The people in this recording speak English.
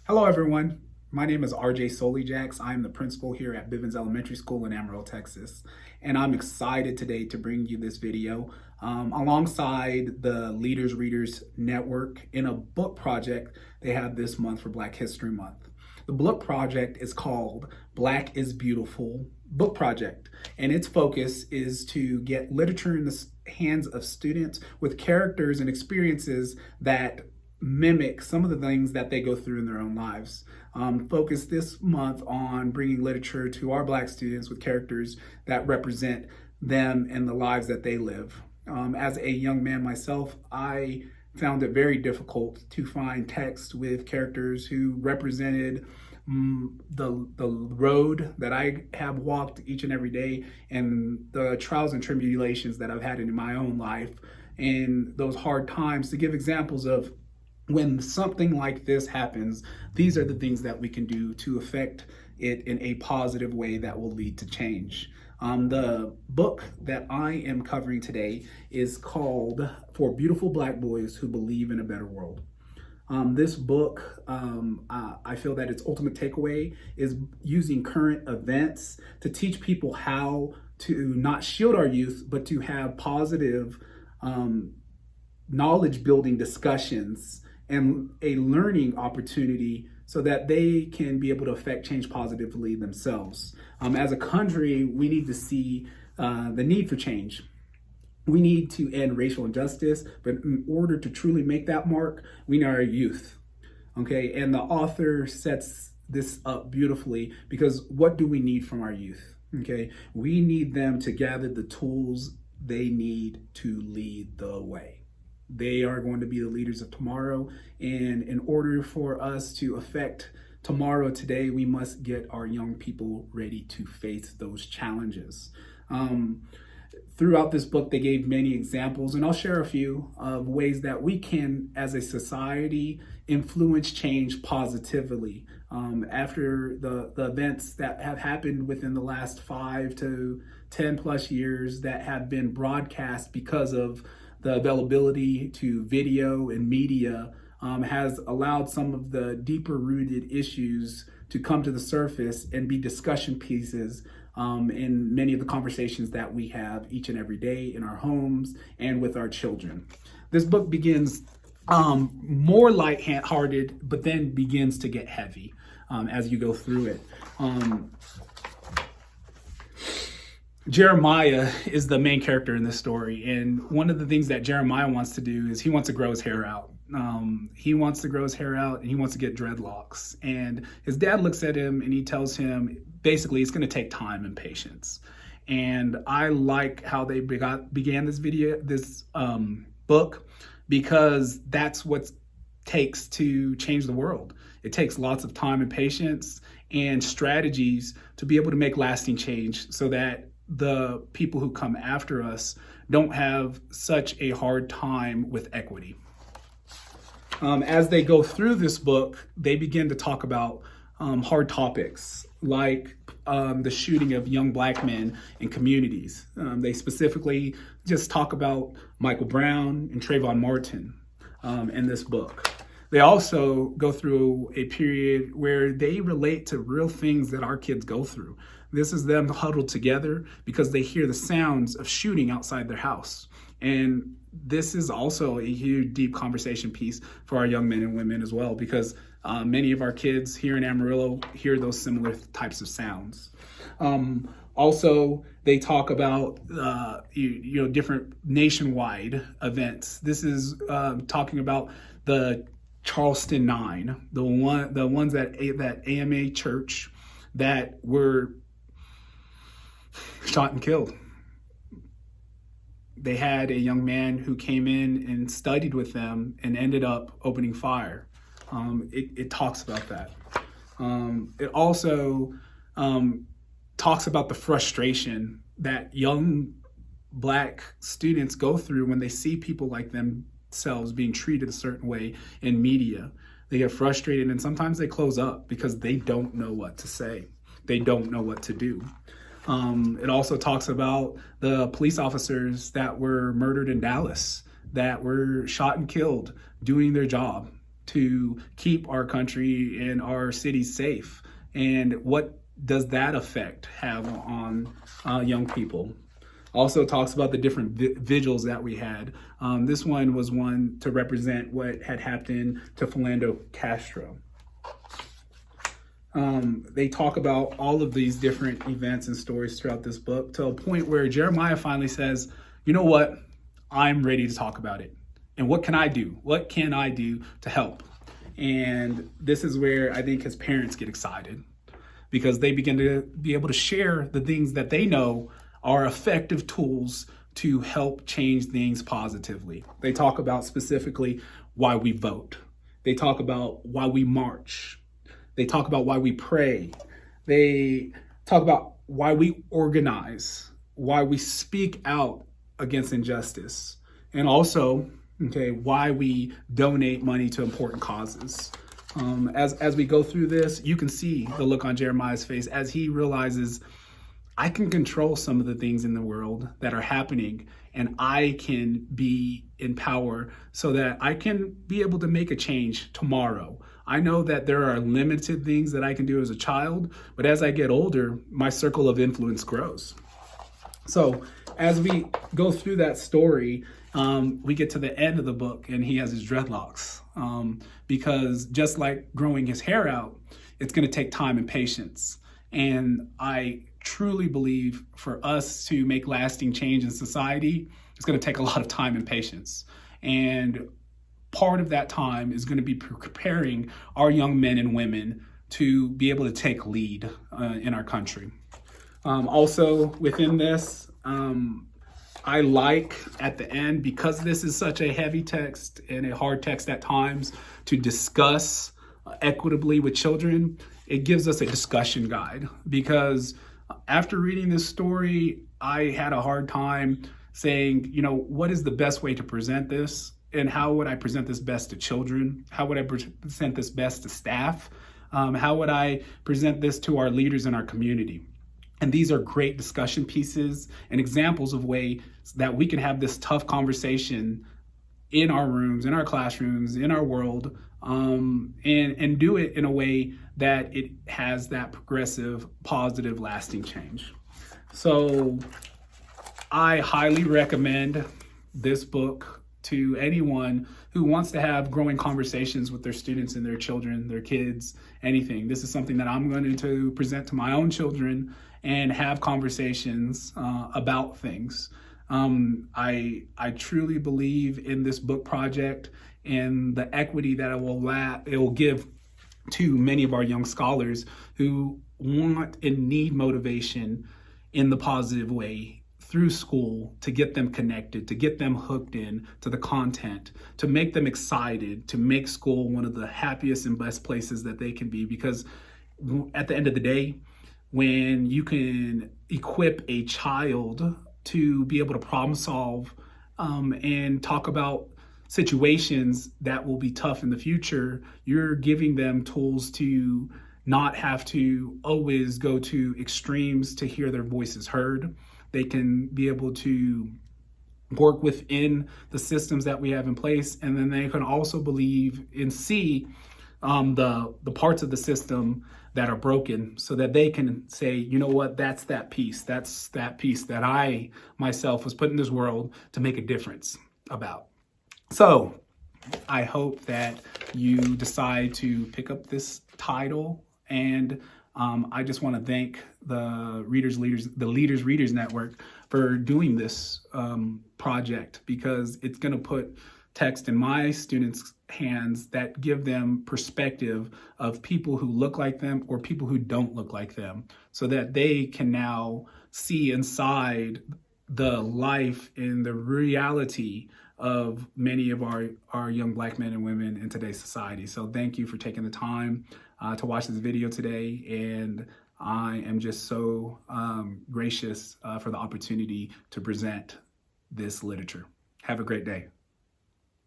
Hello, everyone. My name is R.J Soleyjacks. I'm the principal here at Bivins Elementary School in Amarillo, Texas. And I'm excited today to bring you this video alongside the Leaders Readers Network in a book project they have this month for Black History Month. The book project is called Black is Beautiful Book Project, and its focus is to get literature in the hands of students with characters and experiences that mimic some of the things that they go through in their own lives. Focus this month on bringing literature to our Black students with characters that represent them and the lives that they live. As a young man myself, I found it very difficult to find text with characters who represented the road that I have walked each and every day and the trials and tribulations that I've had in my own life and those hard times, to give examples of when something like this happens, these are the things that we can do to affect it in a positive way that will lead to change. The book that I am covering today is called For Beautiful Black Boys Who Believe in a Better World. This book, I feel that its ultimate takeaway is using current events to teach people how to not shield our youth, but to have positive knowledge building discussions and a learning opportunity so that they can be able to affect change positively themselves. As a country, we need to see the need for change. We need to end racial injustice, but in order to truly make that mark, we need our youth. Okay, and the author sets this up beautifully, because what do we need from our youth? Okay, we need them to gather the tools they need to lead the way. They are going to be the leaders of tomorrow. And in order for us to affect tomorrow today, we must get our young people ready to face those challenges. Throughout this book, they gave many examples, and I'll share a few of ways that we can, as a society, influence change positively. After the events that have happened within the last 5 to 10 plus years that have been broadcast because of the availability to video and media, has allowed some of the deeper rooted issues to come to the surface and be discussion pieces in many of the conversations that we have each and every day in our homes and with our children. This book begins more lighthearted, but then begins to get heavy as you go through it. Jeremiah is the main character in this story, and one of the things that Jeremiah wants to do is he wants to grow his hair out. He wants to grow his hair out, and he wants to get dreadlocks. And his dad looks at him and he tells him basically it's going to take time and patience. And I like how they began this book, because that's what it takes to change the world. It takes lots of time and patience and strategies to be able to make lasting change, so that the people who come after us don't have such a hard time with equity. As they go through this book, they begin to talk about hard topics like the shooting of young Black men in communities. They specifically just talk about Michael Brown and Trayvon Martin in this book. They also go through a period where they relate to real things that our kids go through. This is them huddled together because they hear the sounds of shooting outside their house. And this is also a huge, deep conversation piece for our young men and women as well, because many of our kids here in Amarillo hear those similar types of sounds. Also, they talk about different nationwide events. This is talking about the Charleston 9, the ones that AMA church that were shot and killed. They had a young man who came in and studied with them and ended up opening fire. It talks about that. It also talks about the frustration that young Black students go through when they see people like themselves being treated a certain way in media. They get frustrated, and sometimes they close up because they don't know what to say. They don't know what to do. It also talks about the police officers that were murdered in Dallas, that were shot and killed doing their job. to keep our country and our cities safe? And what does that effect have on young people? Also talks about the different vigils that we had. This one was one to represent what had happened to Philando Castro. They talk about all of these different events and stories throughout this book to a point where Jeremiah finally says, you know what? I'm ready to talk about it. And what can I do? What can I do to help? And this is where I think his parents get excited, because they begin to be able to share the things that they know are effective tools to help change things positively. They talk about specifically why we vote. They talk about why we march. They talk about why we pray. They talk about why we organize, why we speak out against injustice, and also, why we donate money to important causes. As we go through this, you can see the look on Jeremiah's face as he realizes, I can control some of the things in the world that are happening, and I can be in power so that I can be able to make a change tomorrow. I know that there are limited things that I can do as a child, but as I get older, my circle of influence grows. So as we go through that story, we get to the end of the book and he has his dreadlocks, because just like growing his hair out, it's going to take time and patience. And I truly believe for us to make lasting change in society, it's going to take a lot of time and patience. And part of that time is going to be preparing our young men and women to be able to take lead in our country. Also within this, I like at the end, because this is such a heavy text and a hard text at times to discuss equitably with children, it gives us a discussion guide. Because after reading this story, I had a hard time saying, what is the best way to present this? And how would I present this best to children? How would I present this best to staff? How would I present this to our leaders in our community? And these are great discussion pieces and examples of ways that we can have this tough conversation in our rooms, in our classrooms, in our world, and do it in a way that it has that progressive, positive, lasting change. So I highly recommend this book to anyone who wants to have growing conversations with their students and their children, their kids, anything. This is something that I'm going to present to my own children and have conversations about things. I truly believe in this book project and the equity that it will give to many of our young scholars who want and need motivation in the positive way through school, to get them connected, to get them hooked in to the content, to make them excited, to make school one of the happiest and best places that they can be. Because at the end of the day, when you can equip a child to be able to problem solve and talk about situations that will be tough in the future, you're giving them tools to not have to always go to extremes to hear their voices heard. They can be able to work within the systems that we have in place, and then they can also believe and see the parts of the system that are broken, so that they can say, you know what, that's that piece that I myself was put in this world to make a difference about. So I hope that you decide to pick up this title, and I just want to thank the Leaders Readers Network for doing this project, because it's going to put text in my students' hands that give them perspective of people who look like them or people who don't look like them, so that they can now see inside the life and the reality of many of our young Black men and women in today's society. So thank you for taking the time to watch this video today, and I am just so gracious for the opportunity to present this literature. Have a great day.